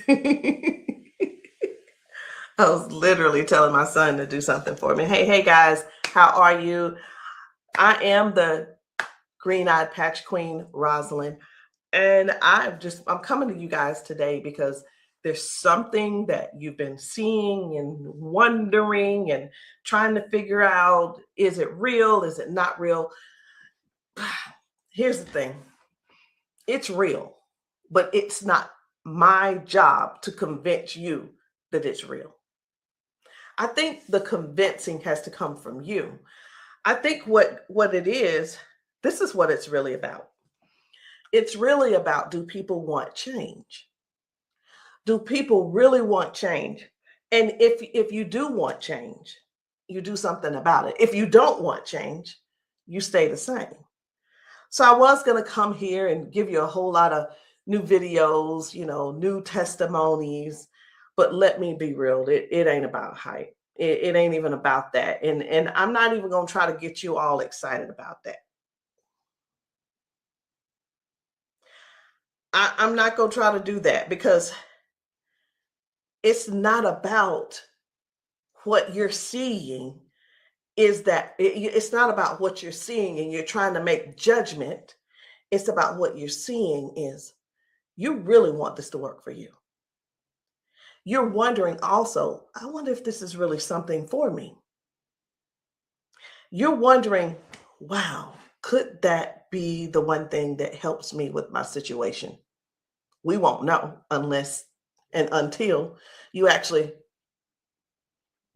I was literally telling my son to do something for me. Hey guys, how are you? I am the green-eyed patch queen, Rosalind, and I'm coming to you guys today because there's something that you've been seeing and wondering and trying to figure out, is it real? Is it not real? Here's the thing. It's real, but it's not my job to convince you that it's real. I think the convincing has to come from you. I think what it is, this is what it's really about. It's really about, do people want change? Do people really want change? And if you do want change, you do something about it. If you don't want change, you stay the same. So I was going to come here and give you a whole lot of new videos, new testimonies, but let me be real, it ain't about hype. It ain't even about that. And I'm not even going to try to get you all excited about that. I'm not going to try to do that because it's not about what you're seeing. It's not about what you're seeing and you're trying to make judgment. It's about what you're seeing is you really want this to work for you. You're wondering also, I wonder if this is really something for me. You're wondering, wow, could that be the one thing that helps me with my situation? We won't know unless and until you actually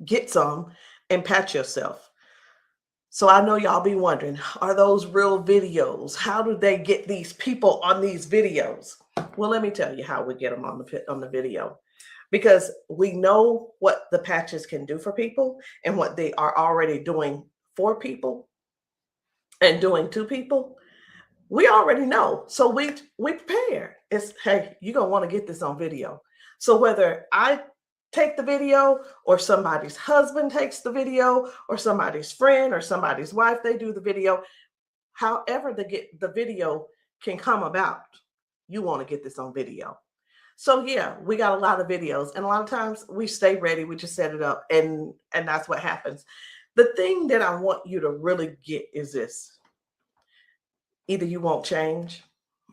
get some and pat yourself. So I know y'all be wondering, are those real videos? How do they get these people on these videos? Well, let me tell you how we get them on the video. Because we know what the patches can do for people and what they are already doing for people and doing to people. We already know. So we prepare. It's, hey, you're going to want to get this on video. So whether I take the video or somebody's husband takes the video or somebody's friend or somebody's wife, they do the video, however the video can come about, you want to get this on video. So yeah, we got a lot of videos, and a lot of times we stay ready. We just set it up, and that's what happens. The thing that I want you to really get is this: either you won't change,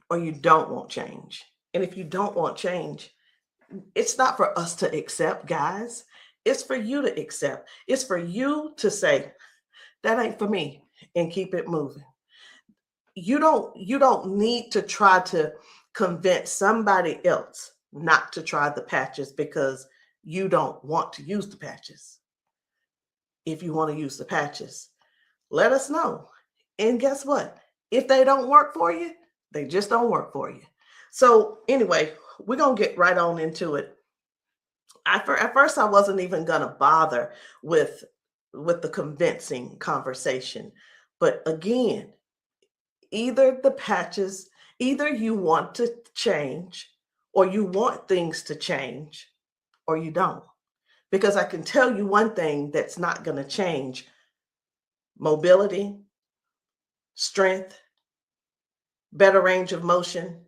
or you don't want change. And if you don't want change, it's not for us to accept, guys. It's for you to accept. It's for you to say, that ain't for me, and keep it moving. You don't need to try to convince somebody else not to try the patches because you don't want to use the patches. If you want to use the patches, let us know. And guess what? If they don't work for you, they just don't work for you. So anyway, we're going to get right on into it. At first, I wasn't even going to bother with the convincing conversation. But again, either the patches, either you want to change or you want things to change or you don't. Because I can tell you one thing that's not going to change: mobility, strength, better range of motion,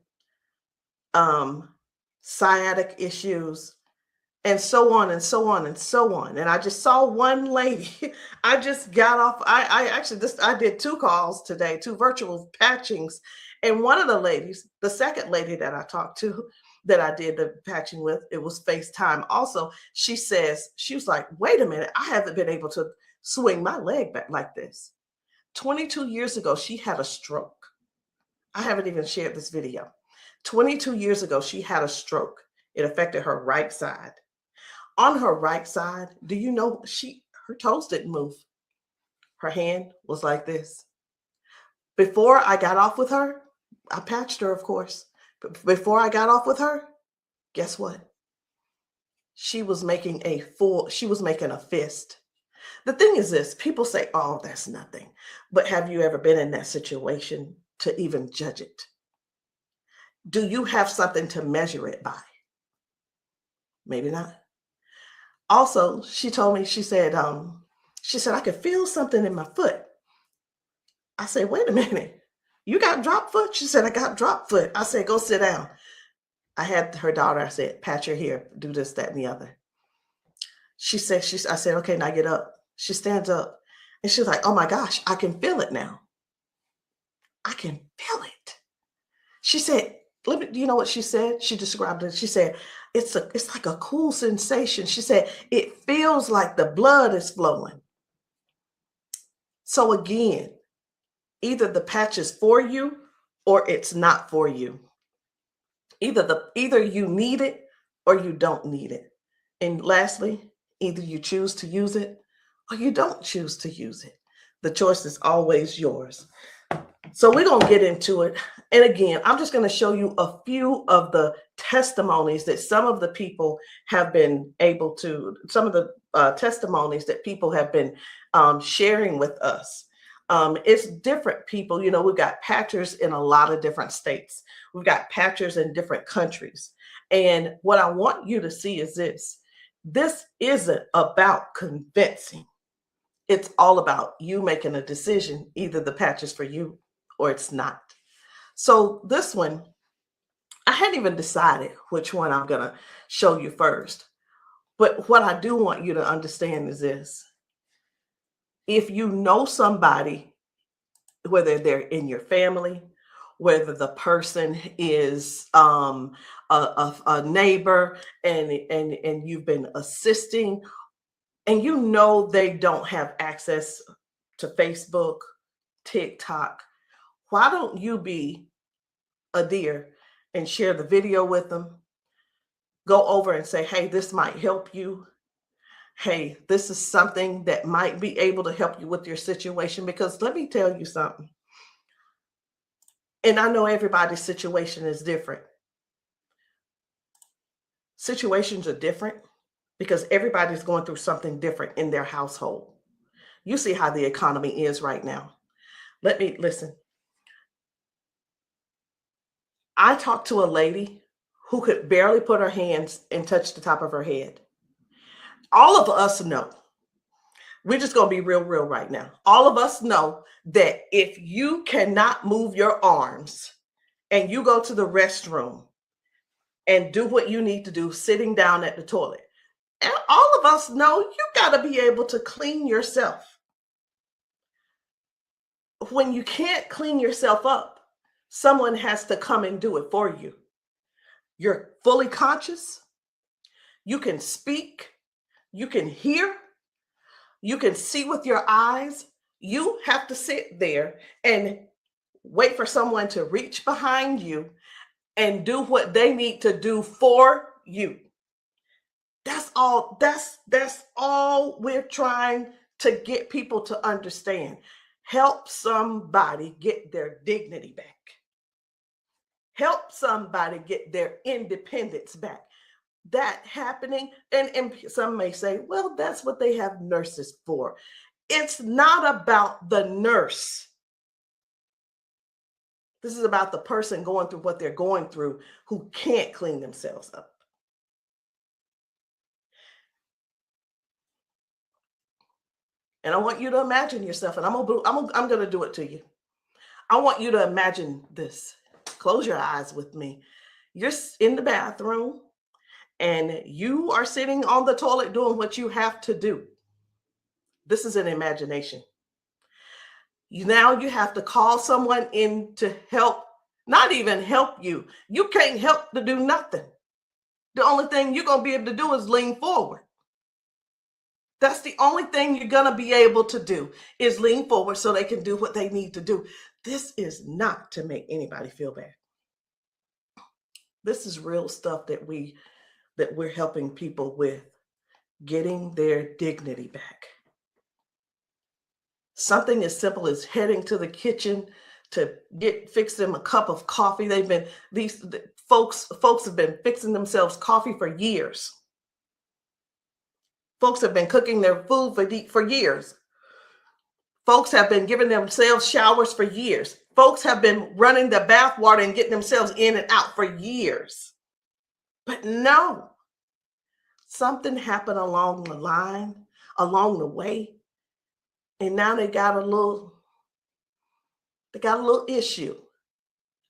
sciatic issues, and so on and so on and so on. And I just saw one lady. I just got off. I did 2 calls today, 2 virtual patchings. And one of the ladies, the second lady that I talked to, that I did the patching with, it was FaceTime also. She was like, wait a minute, I haven't been able to swing my leg back like this. 22 years ago, she had a stroke. I haven't even shared this video. 22 years ago, she had a stroke. It affected her right side. On her right side, do you know her toes didn't move? Her hand was like this. Before I got off with her, I patched her, of course. But before I got off with her, guess what? She was making a fist. The thing is this: people say, oh, that's nothing. But have you ever been in that situation to even judge it? Do you have something to measure it by? Maybe not. Also, she told me, she said, I could feel something in my foot. I said, wait a minute, you got drop foot? She said, I got drop foot. I said, go sit down. I had her daughter, I said, pat your hair, do this, that, and the other. I said, okay, now get up. She stands up and she's like, oh my gosh, I can feel it now. I can feel it. She said, let me, you know what she said? She described it. She said, it's like a cool sensation. She said, it feels like the blood is flowing. So again, either the patch is for you or it's not for you. Either you need it or you don't need it. And lastly, either you choose to use it or you don't choose to use it. The choice is always yours. So we're going to get into it. And again, I'm just going to show you a few of the testimonies that some of the people have been able to, some of the testimonies that people have been sharing with us. It's different people. You know, we've got patchers in a lot of different states. We've got patchers in different countries. And what I want you to see is this. This isn't about convincing. It's all about you making a decision. Either the patch is for you or it's not. So this one, I hadn't even decided which one I'm going to show you first. But what I do want you to understand is this. If you know somebody, whether they're in your family, whether the person is a neighbor and you've been assisting, and you know they don't have access to Facebook, TikTok, why don't you be a dear and share the video with them? Go over and say, hey, this might help you. Hey, this is something that might be able to help you with your situation. Because let me tell you something. And I know everybody's situation is different. Situations are different because everybody's going through something different in their household. You see how the economy is right now. Let me listen. I talked to a lady who could barely put her hands and touch the top of her head. All of us know, we're just going to be real right now. All of us know that if you cannot move your arms and you go to the restroom and do what you need to do sitting down at the toilet, and all of us know you got to be able to clean yourself. When you can't clean yourself up, someone has to come and do it for you. You're fully conscious. You can speak. You can hear. You can see with your eyes. You have to sit there and wait for someone to reach behind you and do what they need to do for you. That's all. That's all we're trying to get people to understand. Help somebody get their dignity back. Help somebody get their independence back. That happening, and some may say, well, that's what they have nurses for. It's not about the nurse. This is about the person going through what they're going through who can't clean themselves up. And I want you to imagine yourself, and I'm going to do it to you. I want you to imagine this. Close your eyes with me. You're in the bathroom and you are sitting on the toilet doing what you have to do. This is an imagination. Now you have to call someone in to help, not even help you. You can't help to do nothing. The only thing you're going to be able to do is lean forward. That's the only thing you're going to be able to do is lean forward so they can do what they need to do. This is not to make anybody feel bad. This is real stuff that we're helping people with, getting their dignity back. Something as simple as heading to the kitchen to fix them a cup of coffee. These folks have been fixing themselves coffee for years. Folks have been cooking their food for years. Folks have been giving themselves showers for years. Folks have been running the bath water and getting themselves in and out for years. But no, something happened along the line, along the way, and now they got a little issue.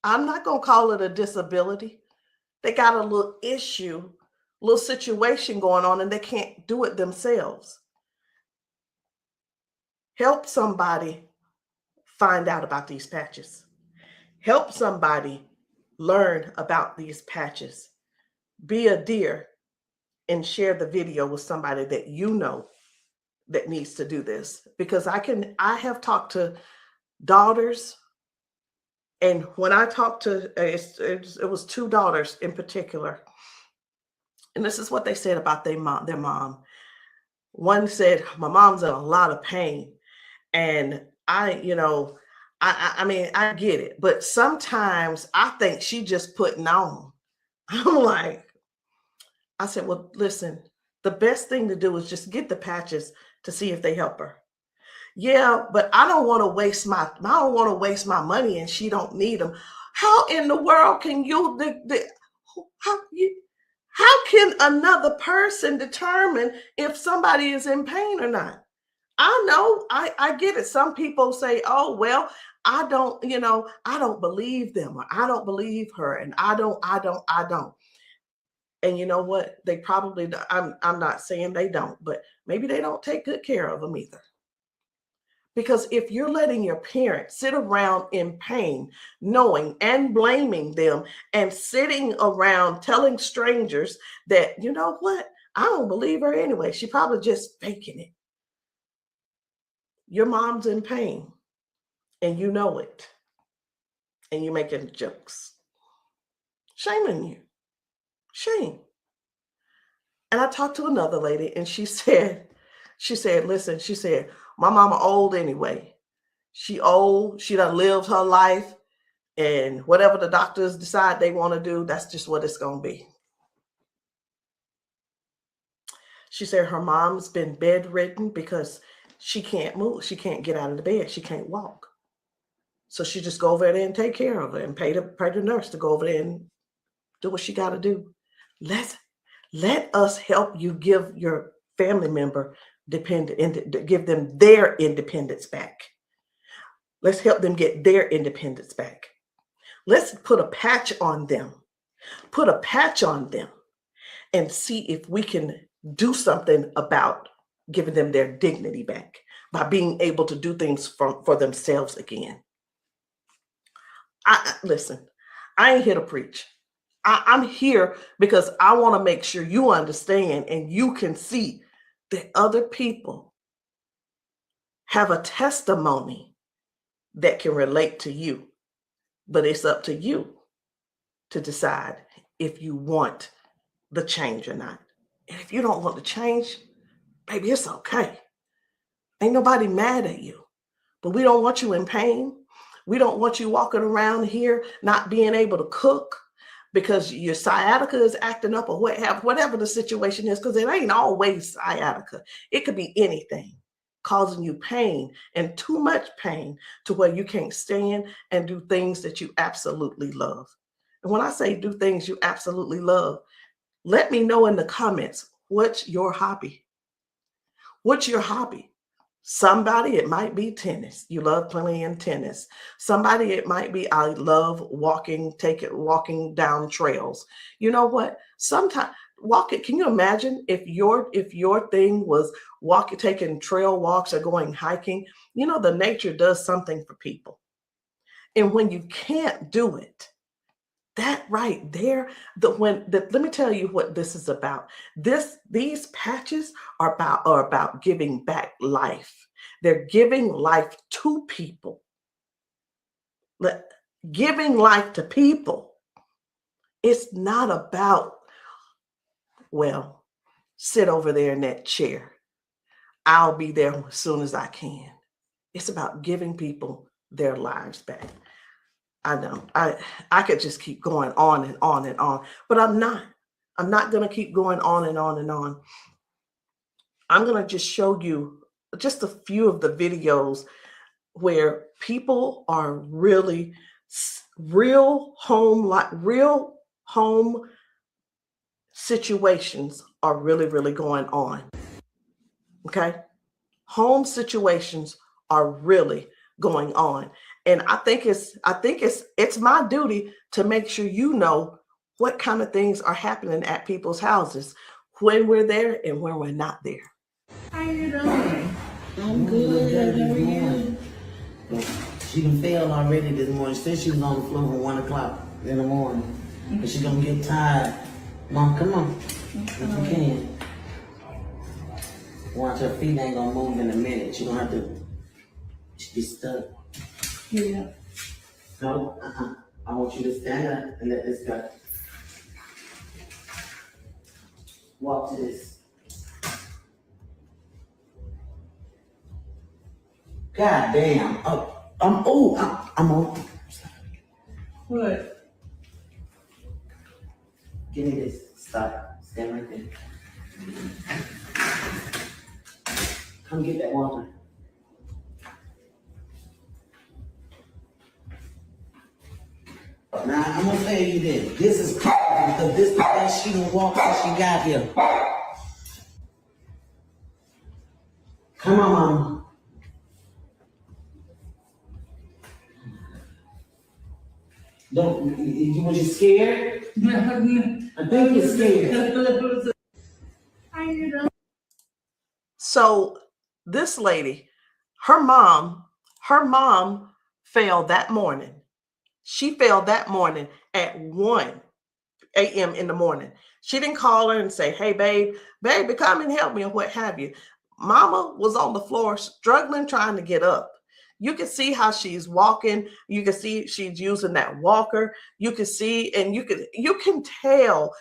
I'm not going to call it a disability They got a little issue, little situation going on, and they can't do it themselves. Help somebody find out about these patches. Help somebody learn about these patches. Be a dear and share the video with somebody that you know that needs to do this. Because I have talked to daughters, and when I talked to, it was two daughters in particular, and this is what they said about their mom. One said, my mom's in a lot of pain. And I mean, I get it, but sometimes I think she just putting on. I'm like, I said, well, listen, the best thing to do is just get the patches to see if they help her. Yeah, but I don't want to waste my money and she don't need them. How in the world can how you how can another person determine if somebody is in pain or not? I know, I get it. Some people say, oh, well, I don't believe them, or I don't believe her, and I don't. And you know what? They probably, I'm not saying they don't, but maybe they don't take good care of them either. Because if you're letting your parents sit around in pain, knowing and blaming them, and sitting around telling strangers that, you know what, I don't believe her anyway, she probably just faking it. Your mom's in pain and you know it, and you're making jokes. Shame on you. Shame. And I talked to another lady and listen, she said, my mama old anyway. She old, she done lived her life, and whatever the doctors decide they want to do, that's just what it's going to be. She said her mom's been bedridden because she can't move. She can't get out of the bed. She can't walk. So she just go over there and take care of her and pay the nurse to go over there and do what she got to do. Let us help you give your family member give them their independence back. Let's help them get their independence back. Let's put a patch on them. Put a patch on them and see if we can do something about giving them their dignity back by being able to do things for themselves again. Listen, I ain't here to preach. I'm here because I want to make sure you understand and you can see that other people have a testimony that can relate to you. But it's up to you to decide if you want the change or not. And if you don't want the change, baby, it's okay. Ain't nobody mad at you. But we don't want you in pain. We don't want you walking around here not being able to cook because your sciatica is acting up, or whatever the situation is, because it ain't always sciatica. It could be anything causing you pain, and too much pain to where you can't stand and do things that you absolutely love. And when I say do things you absolutely love, let me know in the comments, what's your hobby? What's your hobby? Somebody, it might be tennis. You love playing tennis. Somebody, it might be, I love walking down trails. You know what? Sometimes walking, can you imagine if your thing was taking trail walks or going hiking? You know, the nature does something for people. And when you can't do it, that right there, let me tell you what this is about. These patches are about giving back life. They're giving life to people. Giving life to people. It's not about, well, sit over there in that chair. I'll be there as soon as I can. It's about giving people their lives back. I know I could just keep going on and on and on, but I'm not going to keep going on and on and on. I'm going to just show you just a few of the videos where people are really real home situations are really going on. Okay? Home situations are really going on. And I think it's my duty to make sure you know what kind of things are happening at people's houses when we're there and when we're not there. How you doing? I'm good. How are you? She done failed already this morning. She said she was on the floor from 1 o'clock in the morning. But she gonna get tired. Mom, come on. If you can. Watch, her feet ain't gonna move in a minute. She gonna have to be stuck. Yeah. No, I want you to stand up and let this go. Walk to this. God damn. I'm on. What? Give me this. Stop. Stand right there. Come get that water. Now, I'm gonna tell you this. This is powerful because this is the best she done walked since she got here. Come on, Mama. Was you scared? I think you're scared. How you doing? So this lady, her mom fell that morning. She fell that morning at 1 a.m. in the morning. She didn't call her and say, hey, baby, come and help me, or what have you. Mama was on the floor struggling, trying to get up. You can see how she's walking. You can see she's using that walker. You can see, and you can tell.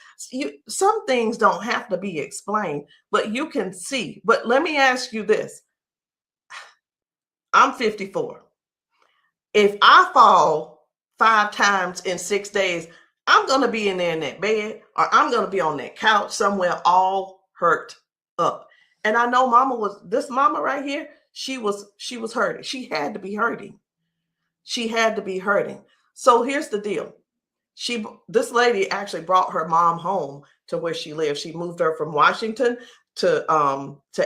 Some things don't have to be explained, but you can see. But let me ask you this. I'm 54. If I fall 5 times in 6 days, I'm going to be in there in that bed, or I'm going to be on that couch somewhere all hurt up. And I know this mama right here, she was hurting. She had to be hurting. She had to be hurting. So here's the deal. This lady actually brought her mom home to where she lived. She moved her from Washington to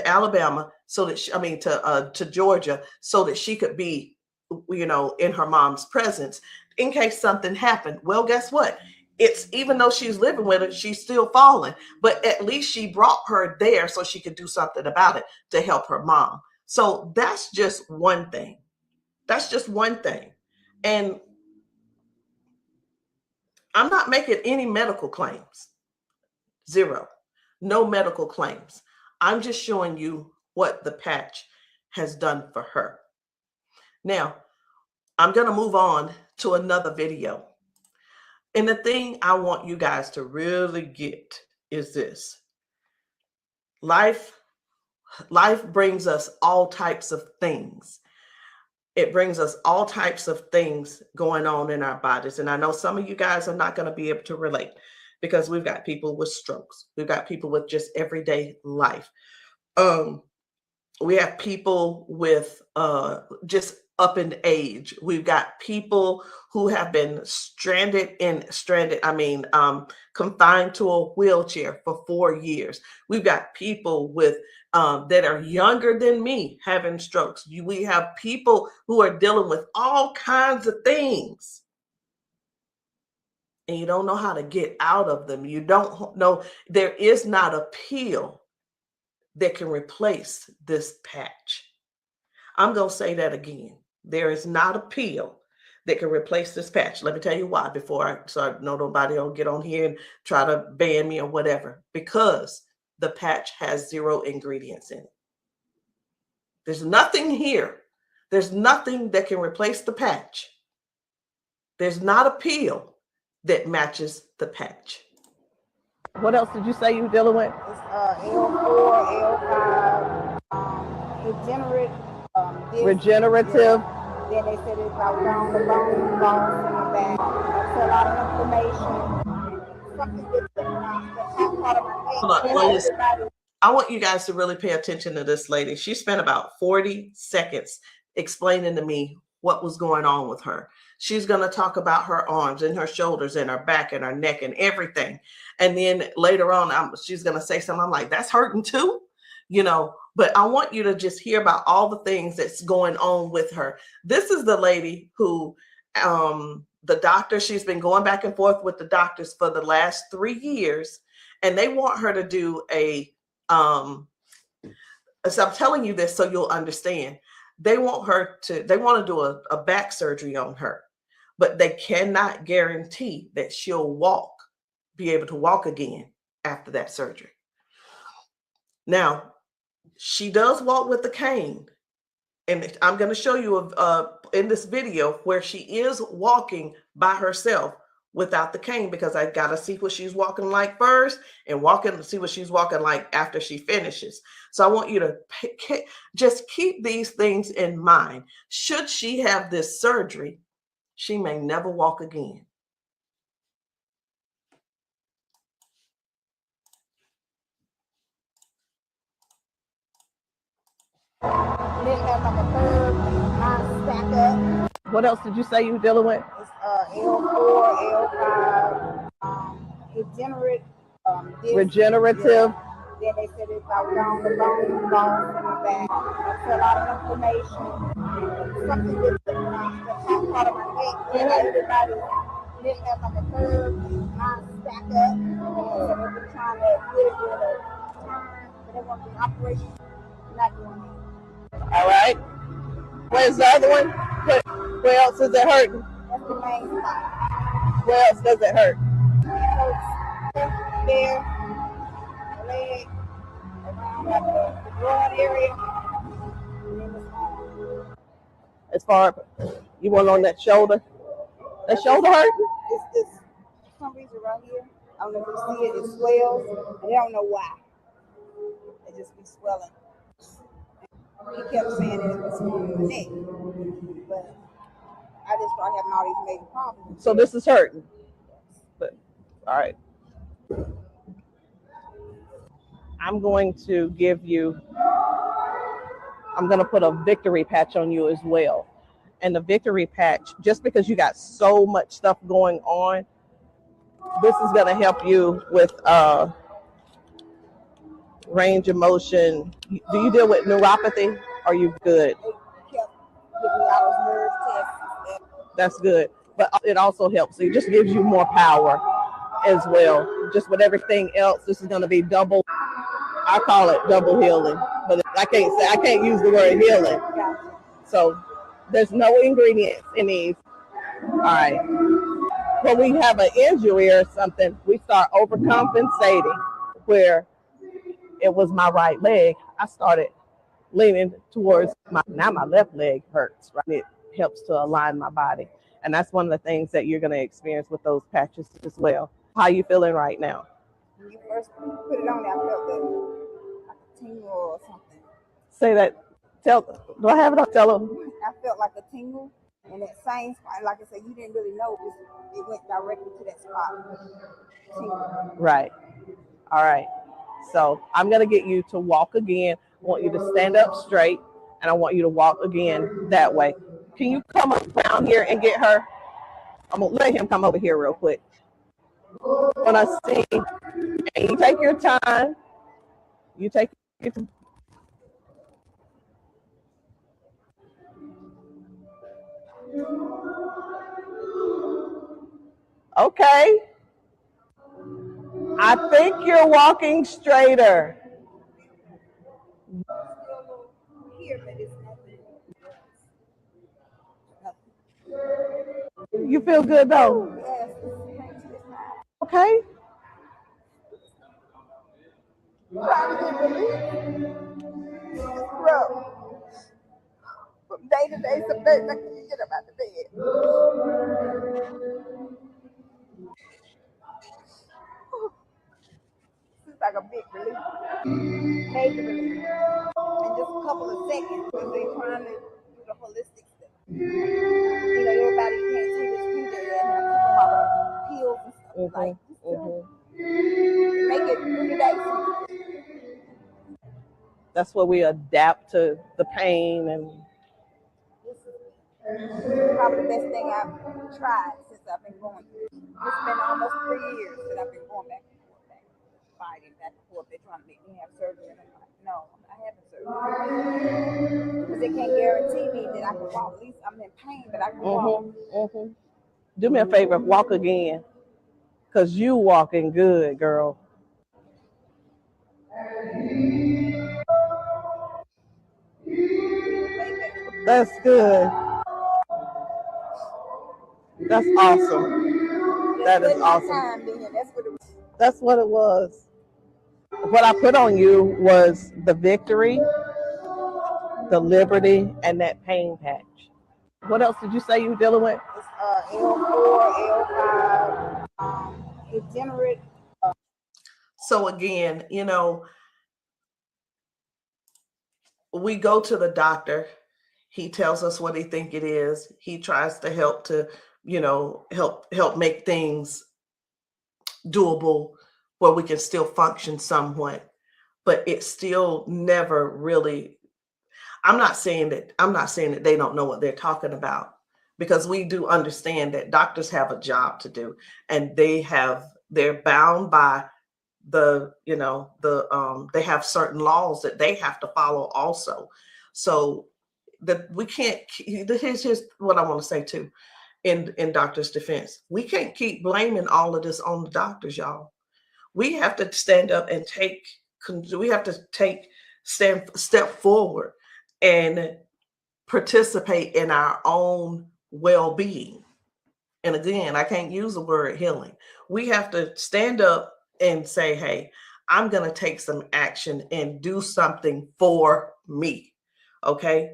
Alabama to Georgia, so that she could be, in her mom's presence in case something happened. Well, guess what? It's, even though she's living with her, she's still falling, but at least she brought her there so she could do something about it to help her mom. So that's just one thing. That's just one thing. And I'm not making any medical claims. Zero. No medical claims. I'm just showing you what the patch has done for her. Now, I'm going to move on to another video. And the thing I want you guys to really get is this. Life brings us all types of things. It brings us all types of things going on in our bodies. And I know some of you guys are not going to be able to relate, because we've got people with strokes. We've got people with just everyday life. We have people with just up in age. We've got people who have been confined to a wheelchair for 4 years. We've got people with that are younger than me having strokes. We have people who are dealing with all kinds of things, and you don't know how to get out of them. You don't know. There is not a pill that can replace this patch. I'm going to say that again. There is not a pill that can replace this patch. Let me tell you why, so I know nobody will get on here and try to ban me or whatever. Because the patch has 0 ingredients in it. There's nothing here. There's nothing that can replace the patch. There's not a pill that matches the patch. What else did you say you were dealing with? It's L4, L5, regenerative. Yeah. Then they said it's about down the bone, bones in the back. That's a lot of inflammation. Something that's part of my head. I want you guys to really pay attention to this lady. She spent about 40 seconds explaining to me what was going on with her. She's going to talk about her arms and her shoulders and her back and her neck and everything. And then later on, she's going to say something. I'm like, that's hurting too, but I want you to just hear about all the things that's going on with her. This is the lady who the doctor, she's been going back and forth with the doctors for the last 3 years, and they want her to do a so I'm telling you this so you'll understand. They want to do a back surgery on her, but they cannot guarantee that she'll be able to walk again after that surgery. Now, she does walk with the cane, and I'm going to show you in this video where she is walking by herself without the cane, because I got to see what she's walking like first and see what she's walking like after she finishes. So I want you to just keep these things in mind. Should she have this surgery, she may never walk again. Then have like a curve, mine stack up. What else did you say you were dealing with? It's L4, L5, regenerative. Yeah. Then they said it's like down the bones in the back. That's a lot of inflammation. Something with the top part of my neck. And everybody didn't have like a curve, mine stack up. So they've been trying to get it with a turn, but they want the operation. Not doing it. All right. Where's the other one? Where else is it hurting? That's the main spot. Where else does it hurt? It hurts there, leg, around like the broad area, and then it's on. As far you want on that shoulder? That shoulder hurt? It's this, for some reason right here. I don't know if you see it, it swells, and they don't know why. It just be swelling. He kept saying that it was on the neck, but I just started having all these major problems. So this is hurting. But, all right. I'm going to put a victory patch on you as well. And the victory patch, just because you got so much stuff going on, this is going to help you with range of motion. Do you deal with neuropathy? Are you good? They kept giving me all those nerve tests. That's good. But it also helps. It just gives you more power as well. Just with everything else, this is going to be double. I call it double healing, but I can't use the word healing. So there's no ingredients in these. All right. When we have an injury or something, we start overcompensating. Where it was my right leg, I started leaning towards my left leg hurts, right? It helps to align my body. And that's one of the things that you're going to experience with those patches as well. How are you feeling right now? When you first put it on there, I felt like a tingle or something. Say that. Do I have it up? Tell them. I felt like a tingle, and that same spot, like I said, you didn't really know it went directly to that spot. Tingle. Right. All right. So I'm going to get you to walk again. I want you to stand up straight, and I want you to walk again that way. Can you come around here and get her? I'm going to let him come over here real quick. When I sing, and you take your time. You take your time. Okay. I think you're walking straighter. You feel good though? Okay. From day to day, some days I can't get up out of bed. It's like a big relief, major relief, in just a couple of seconds because they're trying to do the holistic stuff. You know, everybody can't see this picture and I keep them all the pills and stuff like make it 3 days. That's where we adapt to the pain, and this is probably the best thing I've tried since I've been going through. It's been almost 3 years that I've been going back and forth, fighting back and forth. They're trying to make me have surgery, and I'm like, no, I'm not having surgery because they can't guarantee me that I can walk. At least I'm in pain, but I can walk. Do me a favor, walk again, because you walking good, girl. That's good. That's awesome. That is awesome. That's what it was. What I put on you was the victory, the liberty, and that pain patch. What else did you say you were dealing with? It's L4, L5, degenerate. So again, we go to the doctor. He tells us what he think it is. He tries to help help make things doable where we can still function somewhat, but it's still never really. I'm not saying that they don't know what they're talking about, because we do understand that doctors have a job to do, and they're bound by they have certain laws that they have to follow also. So that we can't. Here's what I want to say too, in doctors' defense. We can't keep blaming all of this on the doctors, y'all. We have to stand up and step forward and participate in our own well-being. And again, I can't use the word healing. We have to stand up and say, hey, I'm going to take some action and do something for me. Okay.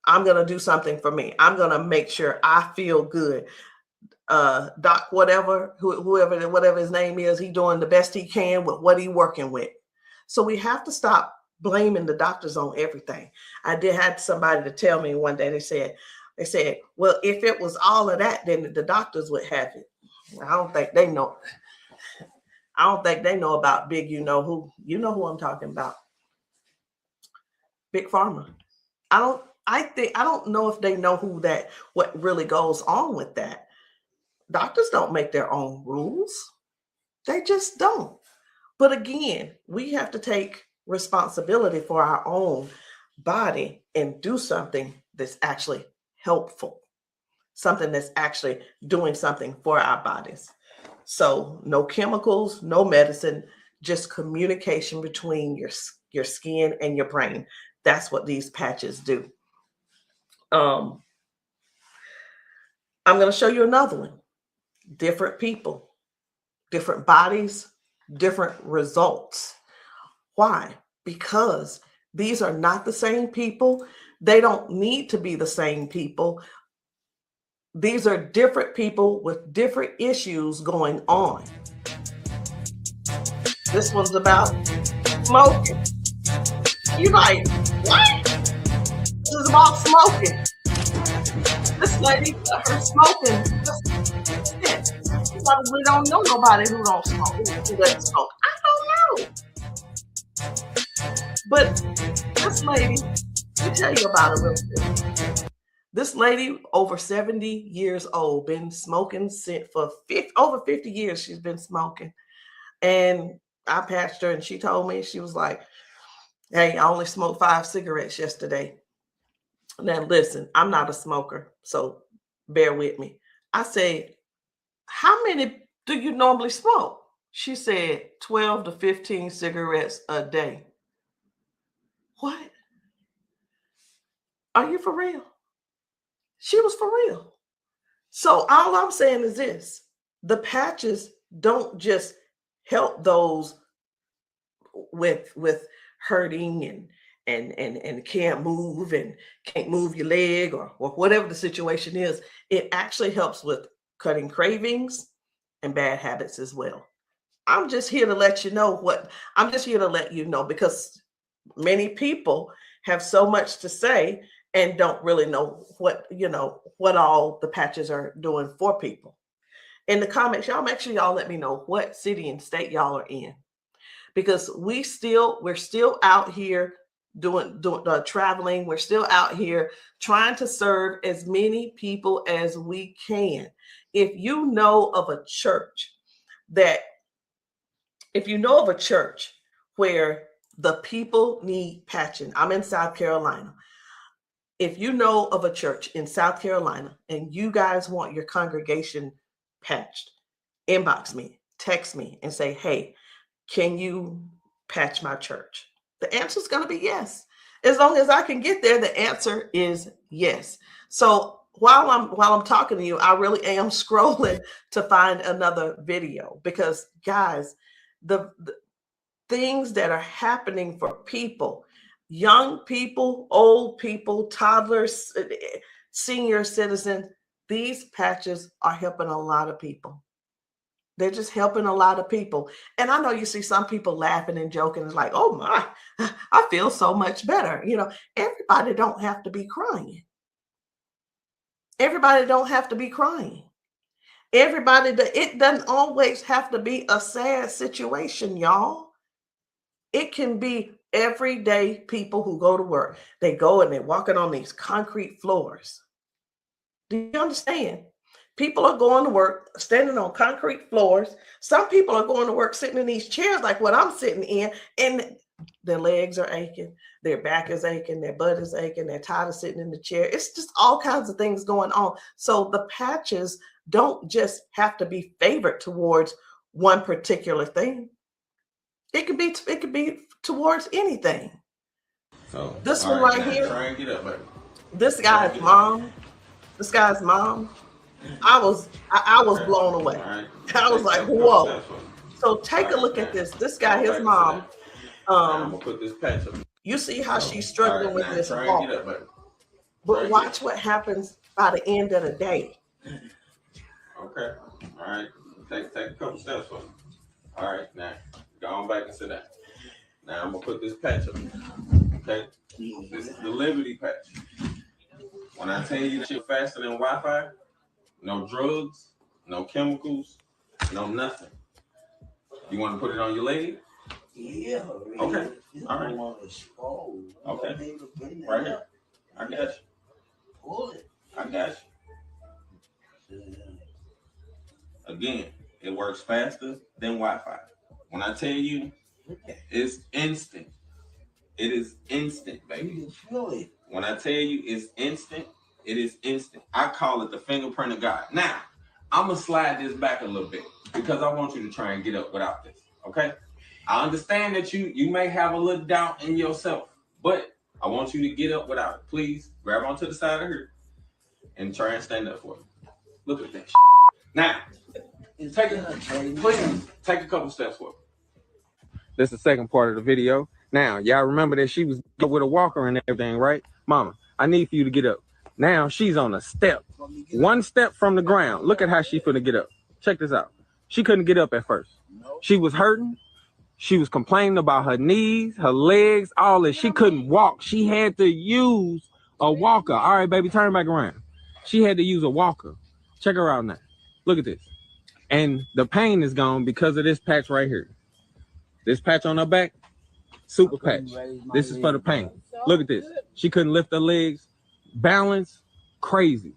I'm going to do something for me. I'm going to make sure I feel good. Doc, whatever his name is, he's doing the best he can with what he's working with. So we have to stop blaming the doctors on everything. I had somebody to tell me one day, they said, well, if it was all of that, then the doctors would have it. I don't think they know. I don't think they know about big, you know who I'm talking about. Big Pharma. I don't know if they know what really goes on with that. Doctors don't make their own rules. They just don't. But again, we have to take responsibility for our own body and do something that's actually helpful, something that's actually doing something for our bodies. So no chemicals, no medicine, just communication between your skin and your brain. That's what these patches do. I'm going to show you another one. Different people, different bodies, different results. Why? Because these are not the same people. They don't need to be the same people. These are different people with different issues going on. This one's about smoking. You're like, what? This is about smoking. This lady, her smoking. You probably don't know nobody who don't smoke, who doesn't smoke. I don't know. But this lady, let me tell you about her real quick. This lady, over 70 years old, been smoking for over 50 years. She's been smoking. And I patched her, and she told me, she was like, hey, I only smoked 5 cigarettes yesterday. Now, listen, I'm not a smoker, so bear with me. I said, how many do you normally smoke? She said 12 to 15 cigarettes a day. What? Are you for real? She was for real. So all I'm saying is this: the patches don't just help those with hurting and can't move and can't move your leg or whatever the situation is. It actually helps with cutting cravings and bad habits as well. I'm just here to let you know because many people have so much to say and don't really know what all the patches are doing for people. In the comments, y'all make sure y'all let me know what city and state y'all are in, because we're still out here doing traveling. We're still out here trying to serve as many people as we can. If you know of a church where the people need patching, I'm in South Carolina. if you know of a church in South Carolina and you guys want your congregation patched, inbox me, text me, and say, hey, can you patch my church? The answer is going to be yes. As long as I can get there, the answer is yes. So while I'm talking to you, I really am scrolling to find another video, because guys, the things that are happening for people, young people, old people, toddlers, senior citizens, these patches are helping a lot of people. They're just helping a lot of people. And I know you see some people laughing and joking. It's like, oh my, I feel so much better. You know, everybody don't have to be crying. Everybody don't have to be crying. It doesn't always have to be a sad situation, y'all. It can be everyday people who go to work. They go and they're walking on these concrete floors. Do you understand? People are going to work standing on concrete floors. Some people are going to work sitting in these chairs like what I'm sitting in, and their legs are aching, their back is aching, their butt is aching, they're tired of sitting in the chair. It's just all kinds of things going on. So the patches don't just have to be favored towards one particular thing. It could be towards anything. So this one right here, try and get up, baby. This guy's mom, I was blown away. Right. I was like, whoa. So take a look at this. This guy, his mom, I'm gonna put this patch up. you see how she's struggling with this try walk. and get up, baby. But watch what happens by the end of the day. Okay. All right. Take a couple steps for me. All right. Now go on back and sit down. Now I'm gonna put this patch up. Okay. This is the Liberty patch. When I tell you that you're faster than Wi-Fi, no drugs, no chemicals, no nothing. You want to put it on your leg? Yeah. Okay. All right. Okay. Right here. I got you. Pull it. I got you. Again, it works faster than Wi-Fi. When I tell you, it's instant. It is instant, baby. You can feel it. When I tell you it's instant, it is instant. I call it the fingerprint of God. Now, I'm going to slide this back a little bit because I want you to try and get up without this, okay? I understand that you may have a little doubt in yourself, but I want you to get up without it. Please grab onto the side of her and try and stand up for me. Look at that shit. Now, take a couple steps forward. This is the second part of the video. Now, y'all remember that she was with a walker and everything, right? Mama, I need for you to get up. Now she's on a step. One step from the ground. Look at how she finna get up. Check this out. She couldn't get up at first. She was hurting. She was complaining about her knees, her legs, all this. She couldn't walk. She had to use a walker. All right, baby, turn back around. She had to use a walker. Check her out now. Look at this. And the pain is gone because of this patch right here. This patch on her back, super patch. This is for the pain. Look at this. She couldn't lift her legs. Balance, crazy.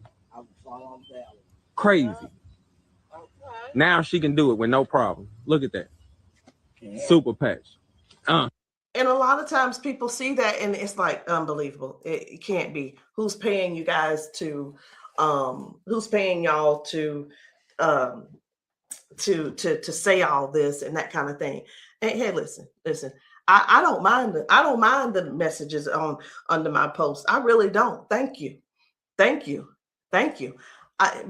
Crazy. Now she can do it with no problem. Look at that. Super patch. And a lot of times people see that and it's like unbelievable. It can't be. Who's paying you guys to who's paying y'all to say all this and that kind of thing. And hey, listen. I don't mind the messages under my post. I really don't. Thank you.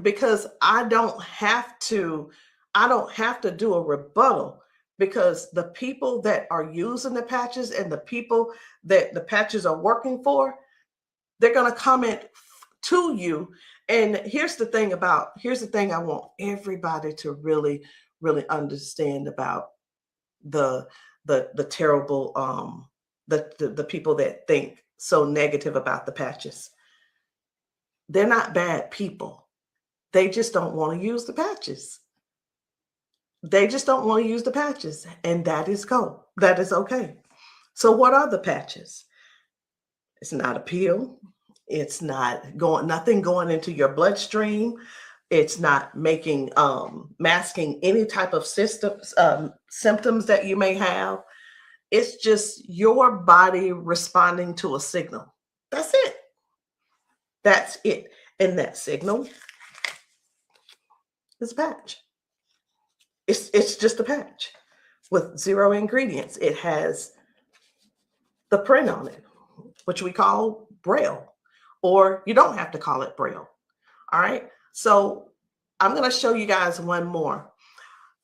Because I don't have to do a rebuttal, because the people that are using the patches and the people that the patches are working for, they're going to comment to you. And here's the thing I want everybody to really, really understand about the terrible, the people that think so negative about the patches. They're not bad people. They just don't want to use the patches. And that is cool. That is okay. So what are the patches? It's not a pill. It's not nothing going into your bloodstream. It's not masking any type of symptoms that you may have. It's just your body responding to a signal. That's it. That's it. And that signal is a patch. It's just a patch with 0 ingredients. It has the print on it, which we call Braille, or you don't have to call it Braille. All right. So I'm going to show you guys one more.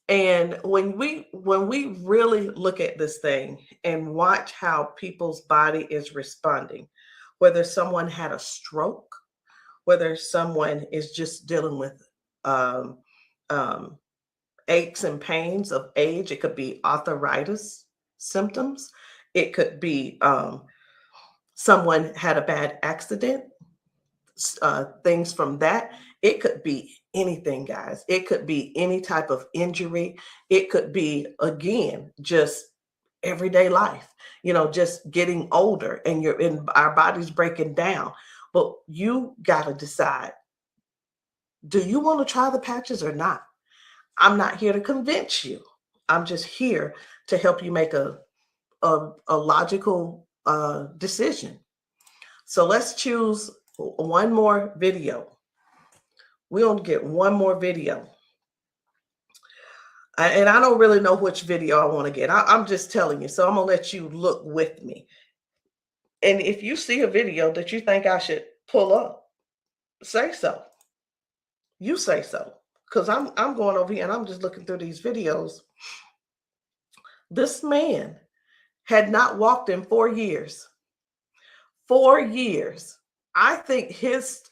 And when we really look at this thing and watch how people's body is responding, whether someone had a stroke, whether someone is just dealing with aches and pains of age, it could be arthritis symptoms, it could be someone had a bad accident, things from that. It could be anything, guys. It could be any type of injury. It could be, again, just everyday life, just getting older and our body's breaking down. But you got to decide, do you want to try the patches or not? I'm not here to convince you. I'm just here to help you make a logical decision. So let's choose one more video. We're going to get one more video. And I don't really know which video I want to get. I'm just telling you. So I'm going to let you look with me. And if you see a video that you think I should pull up, say so. You say so. Because I'm going over here and I'm just looking through these videos. This man had not walked in 4 years. 4 years. I think his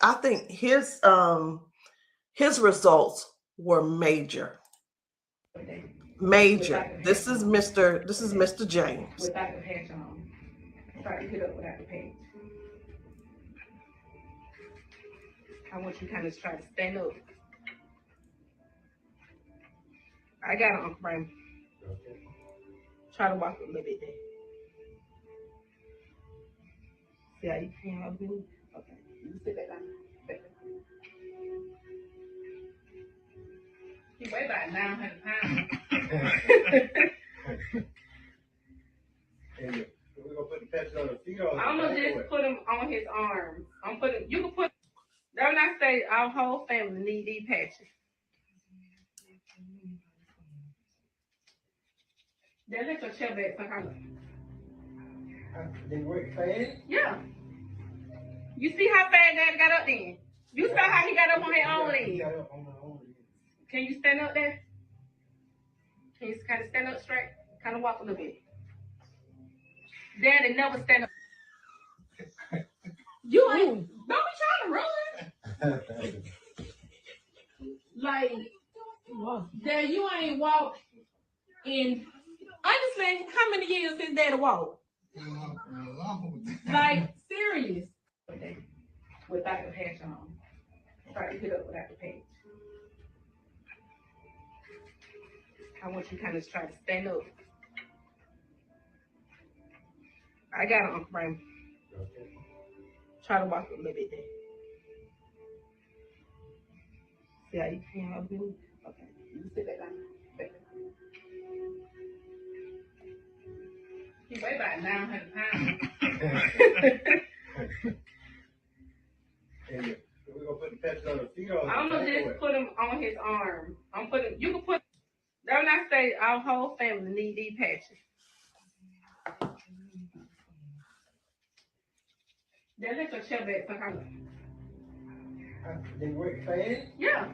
results were major. Major. This is Mr. James. Without the patch on. Try to get up without the patch. I want you to kind of try to stand up. I got it, Uncle Brian. Try to walk a little bit there. See how you can help me? Okay. You sit back down. He weigh about 900 pounds. We're gonna put the patch on the feet or I'm gonna just put him on his arms. You can put, that's when I say our whole family need these patches. Then let your chair back some They work fast? Yeah. You see how fast Daddy got up then? You saw how he got up on his own leg. Can you stand up there? Can you kind of stand up straight? Kind of walk a little bit. Daddy never stand up. You ain't, don't be trying to run. Like, Dad, you ain't walked in, honestly, how many years since Daddy walked? Like, serious. Without the patch on. Try to get up without the patch. I want you to kind of try to stand up. I got it, Uncle Brian. Try to walk a little bit there. See how you can help me? Okay. You sit back down. He weigh about 900 pounds. We're gonna put the patch on the feet or I'm gonna just put him on his arm. You can put, that's when I say our whole family need these patches. Then let your chair back some They work fast? Yeah.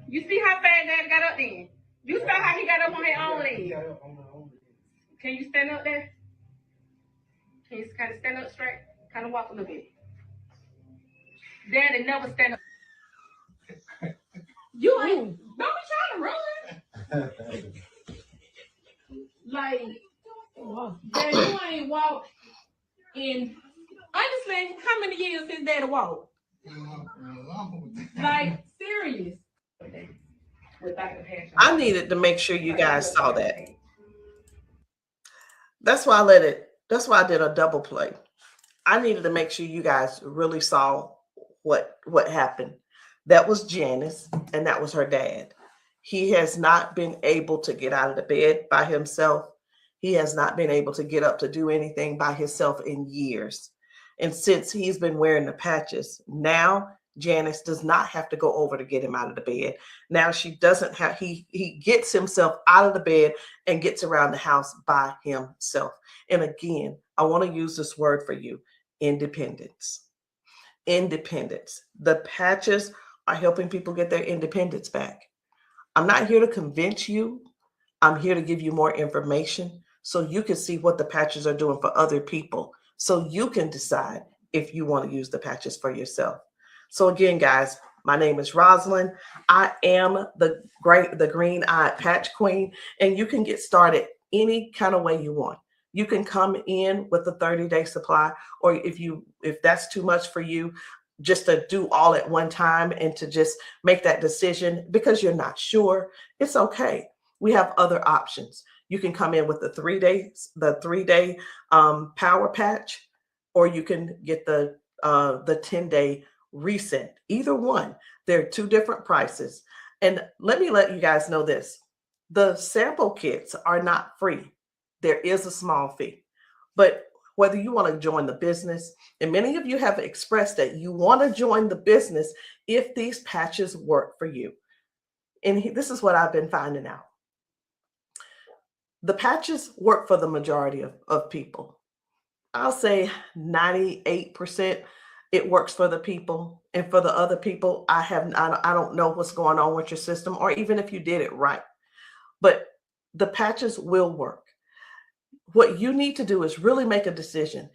You see how fast Daddy got up then? You saw how he got up on his own leg. Can you stand up there? Can you kind of stand up straight? Kind of walk a little bit. Daddy never stand up. You ain't, don't be trying to run. Like, Dad, you ain't walked in, honestly, how many years since Daddy walked? Like, serious. Without the patch on. I needed to make sure you guys saw that. That's why I did a double play. I needed to make sure you guys really saw what happened. That was Janice, and that was her dad. He has not been able to get out of the bed by himself. He has not been able to get up to do anything by himself in years. And since he's been wearing the patches, now Janice does not have to go over to get him out of the bed. Now she doesn't have, he gets himself out of the bed and gets around the house by himself. And again, I want to use this word for you, independence. Independence. The patches are helping people get their independence back. I'm not here to convince you. I'm here to give you more information so you can see what the patches are doing for other people, so you can decide if you want to use the patches for yourself. So again, guys, my name is Rosalind. I am the green-eyed patch queen, and you can get started any kind of way you want. You can come in with a 30-day supply, or if that's too much for you, just to do all at one time and to just make that decision because you're not sure, it's okay. We have other options. You can come in with the 3-day power patch, or you can get the 10-day reset. Either one. There are two different prices. And let me let you guys know this. The sample kits are not free. There is a small fee. But whether you want to join the business, and many of you have expressed that you want to join the business if these patches work for you. And this is what I've been finding out. The patches work for the majority of people. I'll say 98% it works for the people. And for the other people, I don't know what's going on with your system, or even if you did it right. But the patches will work. What you need to do is really make a decision.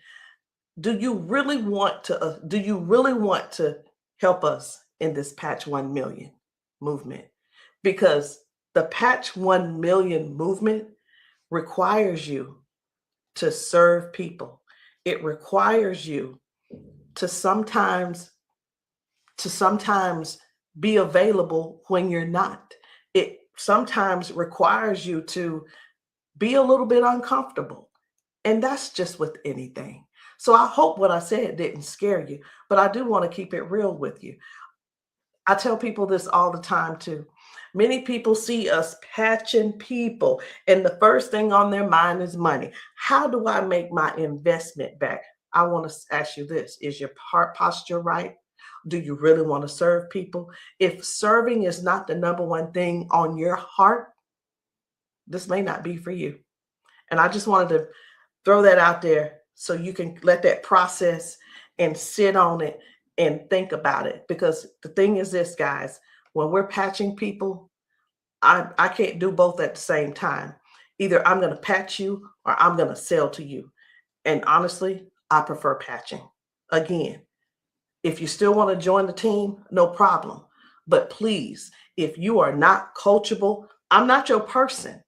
Do you really want to help us in this Patch 1 Million movement? Because the Patch 1 Million movement requires you to serve people. It requires you to sometimes be available when you're not. It sometimes requires you to be a little bit uncomfortable. And that's just with anything. So I hope what I said didn't scare you, but I do want to keep it real with you. I tell people this all the time too. Many people see us patching people, and the first thing on their mind is money. How do I make my investment back? I want to ask you this. Is your heart posture right? Do you really want to serve people? If serving is not the number one thing on your heart, this may not be for you. And I just wanted to throw that out there so you can let that process and sit on it and think about it. Because the thing is this, guys, when we're patching people, I can't do both at the same time. Either I'm going to patch you or I'm going to sell to you. And honestly, I prefer patching. Again, if you still want to join the team, no problem. But please, if you are not coachable, I'm not your person.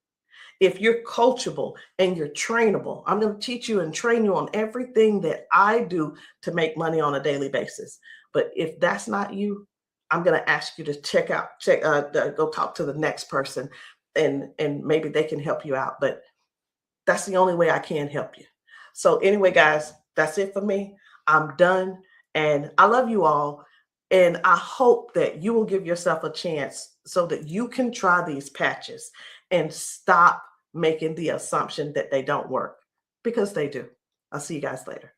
If you're coachable and you're trainable, I'm going to teach you and train you on everything that I do to make money on a daily basis. But if that's not you, I'm going to ask you to go talk to the next person, and maybe they can help you out. But that's the only way I can help you. So anyway, guys, that's it for me. I'm done. And I love you all. And I hope that you will give yourself a chance so that you can try these patches and stop making the assumption that they don't work, because they do. I'll see you guys later.